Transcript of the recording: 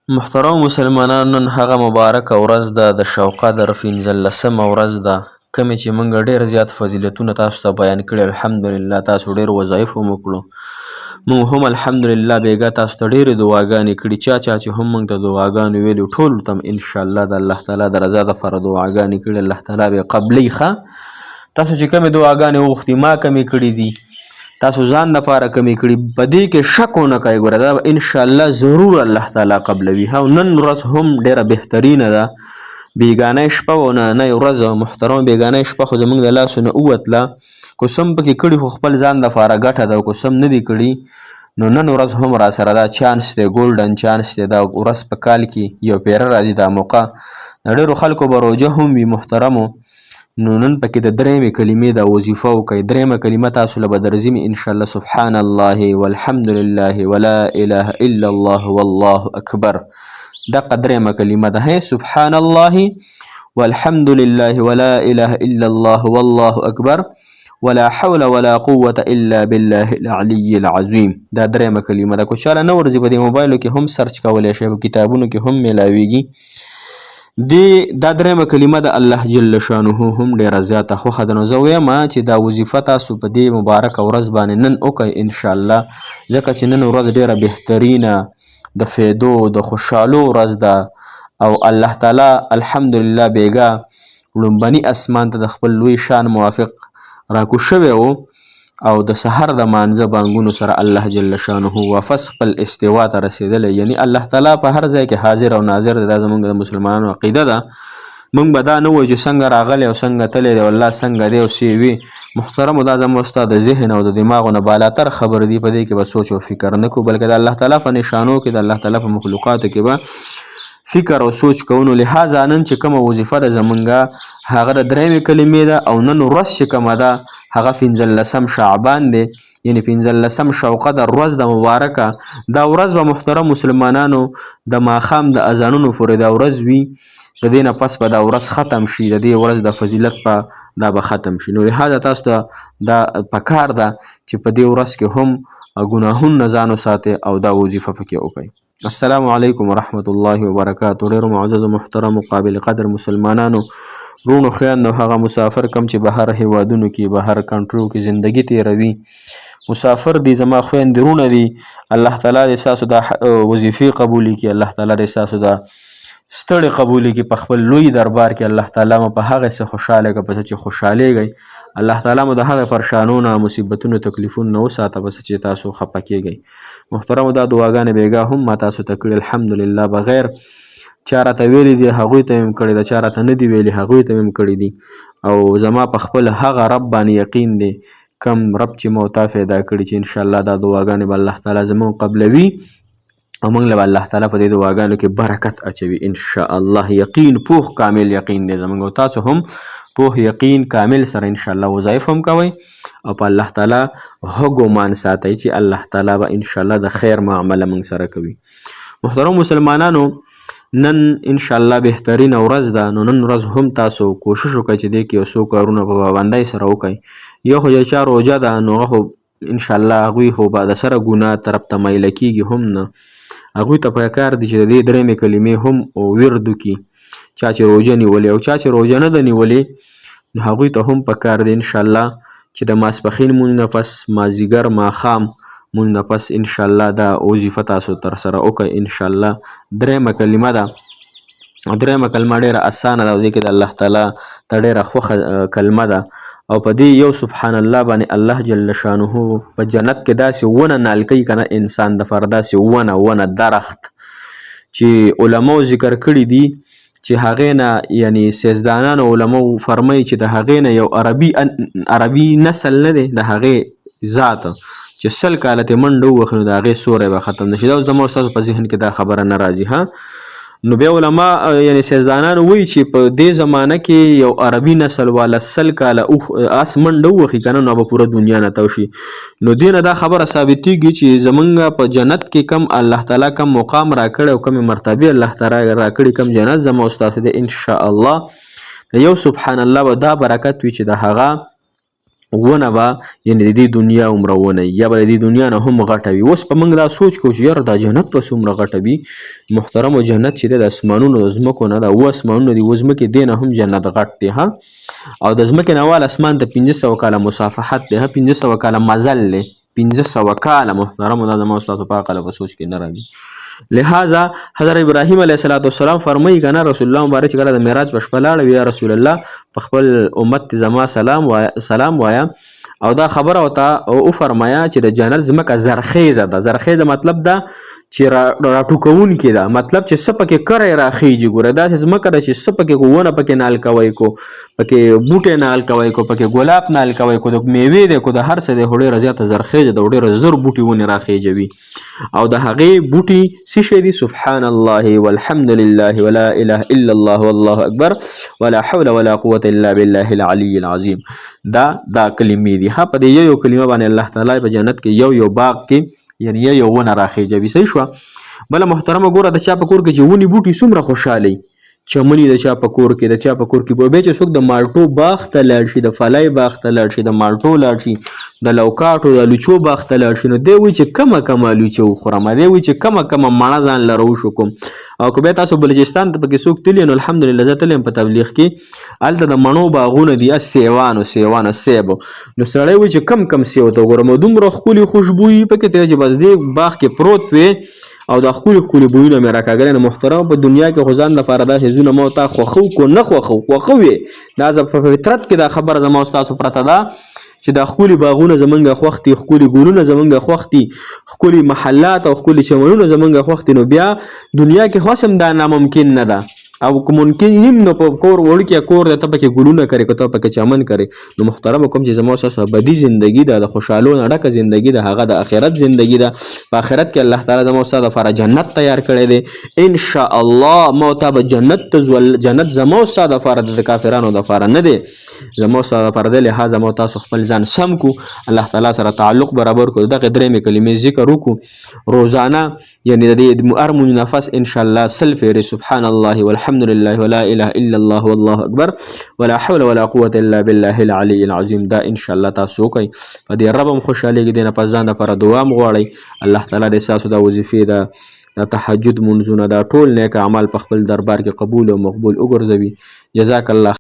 محترم مسلمانانو، نن هغه مبارکه ورځ ده، د شوقدر 15مه ورځ ده، کومې چې موږ ډېر زیات فضیلتونه تاسو ته بیان کړي. الحمدلله تاسو ډېر وظایف هم وکړو، موږ هم الحمدلله بیګا تاسو ته ډېرې دعاګانې کړي. چا چې هم موږ ته دعاګانې ویلي، ټولو ته انشاءالله د الله تعالی د رضا دپاره دعاګانې کړي، الله تعالی به یې قبلوي. ښه، تاسو چې کومې دعاګانې وغوښتي ما کمې کړي دي، تاسو ځان لپاره کمې کړي، په دې کې شک ونه کوئ. ګوره دا به انشاءالله ضرور الله تعالی قبلوي. او نن ورځ هم ډېره بهترینه ده، بیګانۍ شپه و، نننۍ ورځ محترمه بیګانۍ شپه خو زموږ د لاسو نه ووتله. کوسم پکې کړي خو خپل ځان لپاره ګټه ده، او کوسم نه دي کړي نو نن ورځ هم راسره دا چانس دی، ګولډن چانس دی. دا ورځ په کال کې یو پیره راځي، دا موقع د ډېرو خلکو به روژه هم وي محترمو. نو نن پکې د درېیمې کلمې دا وظیفه وکئ. درېیمه کلمه تاسو له به درځي انشاءالله، سبحان الله والحمد لله ولا اله الا الله والله اکبر. دغه درېیمه کلمه ده، سبحان الله والحمد لله ولا اله الا الله والله اکبر ولا حول ولا قوة الا بالله العلي العظیم. دا درېیمه کلمه ده. که چاله نه ورځي په دې موبایلو کې هم سرچ کولی شئ، په کتابونو کې هم میلاویږي. دا درېیمه کلمه د الله جل شانه هم ډېره زیاته خوښه ده. نو زه وایم چې دا وظیفه تاسو په دې مبارکه ورځ باندې نن وکئ انشاءالله، ځکه چې نن ورځ ډېره بهترینه د فیدو د خوشحالو ورځ ده. او الله تعالی الحمدلله بیګا لومبني اسمان ته د خپل لوی شان موافق راکوز شوی و، او د سحر د مانځه بانګونو سره الله جل شانه واپس خپل استوا ته رسېدلی. یعنی الله تعالی په هر ځای کې حاضر او ناظر دی. دا زموږ د مسلمانانو عقیده ده. موږ به دا نه وایو چې څنګه راغلی او څنګه تللی دی، والله څنګه دی او څه وي. محترمو دا زموږ ستا د ذهن او د دماغو نه بالاتر خبرې دي، په دې کې به سوچ او فکر نه کوو، بلکې د الله تعالی په نشانو کې، د الله تعالی په مخلوقاتو کې به فکر او سوچ کوو. نو لحاظه نن چې کومه وظیفه ده زمونږ، هغه د درېیمې کلمې ده، او نن ورځ چې کومه ده هغه 15 شعبان دی، یعنی 15 شوقدر ورځ د مبارکه. دا ورځ به محترم مسلمانانو د ماښام د اذانونو پورې دا ورځ وي، د دې نه پس به دا ورځ ختم شي، د دې ورځ د فضیلت په دا به ختم شي. نو لحاظه تاسو ته دا پکار ده چې په دې ورځ کې هم ګناهونه نه ځان وساتئ او دا وظیفه پکې وکئ. السلام علیکم ورحمت الله وبرکاته. ډېرو معزز محترم قابل قدر مسلمانانو، رونو خویندو، هغه مسافر کم چې بهر هیوادونو کې، بهر کنټرو کې زندگی تیروي، مسافر دي، زما خویندې رونه دي، الله تعالی دې ستاسو دا وظیفې قبولې کړي، الله تعالی دې ستاسو دا ستړې قبولې کړي په خپل لوی دربار کې. الله تعالی مو په هغه څه خوشحاله کړه په څه چې خوشحالېږئ. الله تعالی مو د هغې پرشانونو مصیبتونو تکلیفونو نه وساته په څه چې تاسو خفه کېږئ. محترمو دا دعاګانې بیګا هم ما تاسو ته کړي الحمدلله، بغیر چا راته ویلي دي هغوی ته مې کړي ده، چا راته نه دي ویلي هغوی ته مې کړي دي. او زما په خپل هغه رب باندې یقین دی، کم رب چې مو تا پیدا کړي، چې انشاءالله دا دعاګانې به الله تعالی زموږ قبلوي، او موږ له به الله تعالی په دې دعاګانو کې برکت اچوي انشاءالله. یقین پوخ کامل یقین دی زموږ، او تاسو هم پوخ یقین کامل سره انشاءالله وظایف هم کوئ، او په الله تعالی ګمان ساتئ چې الله تعالی به انشاءالله د خیر معامله موږ سره کوي. محترم مسلمانانو، نن انشاءالله بهترینه ورځ ده. نو نن ورځ هم تاسو کوشش وکړئ چې دې کې یو څو کارونه په پابندۍ سره وکړئ. یو خو چې چا روژه ده، نو هغه خو انشاءالله هغوی خو به د سره ګناه طرف ته میله کېږي هم نه، هغوی ته پکار دي چې د دې درېیمې کلمې هم ورد وکړي. چا چې روژه نیولې، او چا چې روژه نه ده نیولې، نو هغوی ته هم پکار دی انشاءالله چې د ماسپښین مونځ نه پس، مازدیګر، ماښام مونځ نه پس انشاءالله دا وظیفه تاسو تر سره وکړئ انشاءالله. درېیمه کلمه ده، او درېیمه کلمه ډېره اسانه ده، او دې کې د الله تعالی ته ډېره خوښه کلمه ده. او په دې یو سبحان الله باندې الله جل شانه په جنت کې داسې ونه نالکوي که نه انسان دپاره، داسې ونه درخت چې علماو ذکر کړي دي، چې هغې نه یعنی سیزدانانو علماو فرمایي چې د هغې نه یو عربي نسل نه دی، د هغې ذات چې 100 کاله ترې منډه ووهي، نو د هغې سوری به ختم نه شي. دا اوس زما ستاسو په ذهن کې دا خبره نه راځي. ها، نو بیا علما یعنی سیزدانان وایي چې په دې زمانه کې یو عربي نسل والا 100 کاله اس منډه ووهي که نه، نو به پوره دنیا نه تو شي. نو دې نه دا خبره ثابتېږي چې زمونږ په جنت کې کم الله تعالی کم مقام راکړی او کمې مرتبې الله تعالی راکړي، کم جنت زما او ستاسو دی انشاءالله. د یو سبحان الله به دا برکت وي چې د هغه ونه به یعنې د دې دنیا عمره ونه یا به د دې دنیا نه هم غټه وي. اوس به موږ دا سوچ کوو چې یاره دا جنت به څومره غټه وي. محترمو جنت چې دی د اسمانونو د ځمکو نه ده، اوه اسمانونه دي، اوه ځمکې دې نه هم جنت غټ دی ها. او د ځمکې نه وال اسمان ته 500 کاله مسافحت دی ها، 500 کاله مزل دی، 500 کاله. محترمو دا زما ستاسو په عقله په سوچ کې نه راځي. لہذا حضرت ابراهیم علیه السلام فرمایي کنه رسول الله مبارک چې کله د معراج په شپه لاړ یا رسول الله په خپل امت زما سلام وایا او دا خبره ورته وفرمایه چې د جنت ځمکه زرخیزه ده. زرخیزه مطلب ده چې راټوکونکې ده، مطلب چې څه پکې کری راخیږي. ګوره داسې ځمکه ده چې څه پکې ونه پکې نه الکوی کو، پکې بوټی نه الکوی کو، پکې ګلاب نه الکوی کو، د میوې دی کو، د هر څه دی خو ډېره زیاته زرخیزه ده او ډېره زر بوټي ونې راخیږوي. او د هغې بوټي څه شی دي؟ سبحان الله والحمد لله ولا اله الا الله والله اکبر ولا حول ولا قوة الا بالله العلي العظیم. دا کلمې دي ها. په دې یو کلمه باندې الله تعالی په جنت کې یو باغ کې یعنی یو ونه راخیږوي. صحیح شوه. بله محترمه ګوره د چا په کور کې چې ونې بوټي څومره خوشحالي، چمنې د چا په کور کې، د چا په کور کې بیا چې څوک د مالټو باغ ته لاړ شي، د فلای باغ ته لاړ شي، د مالټو لاړ شي، د لوکاټو د الوچو باغ ته لاړ شي، نو دی وایي چې کمه الوچه وخورم، دی وایي چې کمه مڼه ځان له روشو کوم. او که بیا تاسو بلوچستان ته پکې څوک تللی نو الحمدلله زه تللی یم په تبلیغ کې، هلته د مڼو باغونه دي، سیب نو سړی وایي چې کم سیب ته وګورم دومره ښکلي خوشبویي پکې دی چې بس دې باغ کې پروت وي او دا ښکلي بویونه مې راکاږلی. نو محترم په دنیا کې خو ځان لپاره دا څیزونه ما تا خوښو کو نه خوښو یې، دا په فطرت کې دا خبره زما او ستاسو پرته ده چې دا ښکلي باغونه زمونږ خوښ دي، ښکلي ګلونه زمونږ خوښ دي، ښکلي محلات او ښکلي چمنونه زمونږ خوښ دي. نو بیا دنیا کې خو هم دا ناممکن نه ده او که ممکن هم نو په کور وړوکی کور دی ته پکې ګلونه کرې که ته پکې چمن کرې. نو محترمه کوم چې زما او ستاسو ابدي زندګي ده، د خوشحالو نه ډکه زندګي ده، هغه د آخرت زندګي ده. په آخرت کې الله تعالی زما او ستاسو لپاره جنت تیار کړی دی انشاءالله. ما او تا به جنت ته ځو، جنت زما او ستاسو لپاره د کافرانو لپاره نه دی، زما او ستاسو لپاره دی. لهذا ما او تاسو خپل ځان سم کو، الله تعالی سره تعلق برابر کړو، دغه درېیمې کلمې ذکر وکړو روزانه، یعنی د دې هر نفس انشاءالله 100 فیرې سبحان الله والحمد لله ولا اله الا الله والله اکبر ولا حول ولا قوة الا بالله العلي العظیم. دا انشاءالله تاسو کوئ، په دې رب هم خوشحالیږي، دې نه په ځان لپاره دعا هم غواړئ. الله تعالی دې ستاسو دا وظیفې د تهجد منځونه دا ټول نیک اعمال په خپل دربار کې قبول او مقبول وګرځوي. جزاک الله.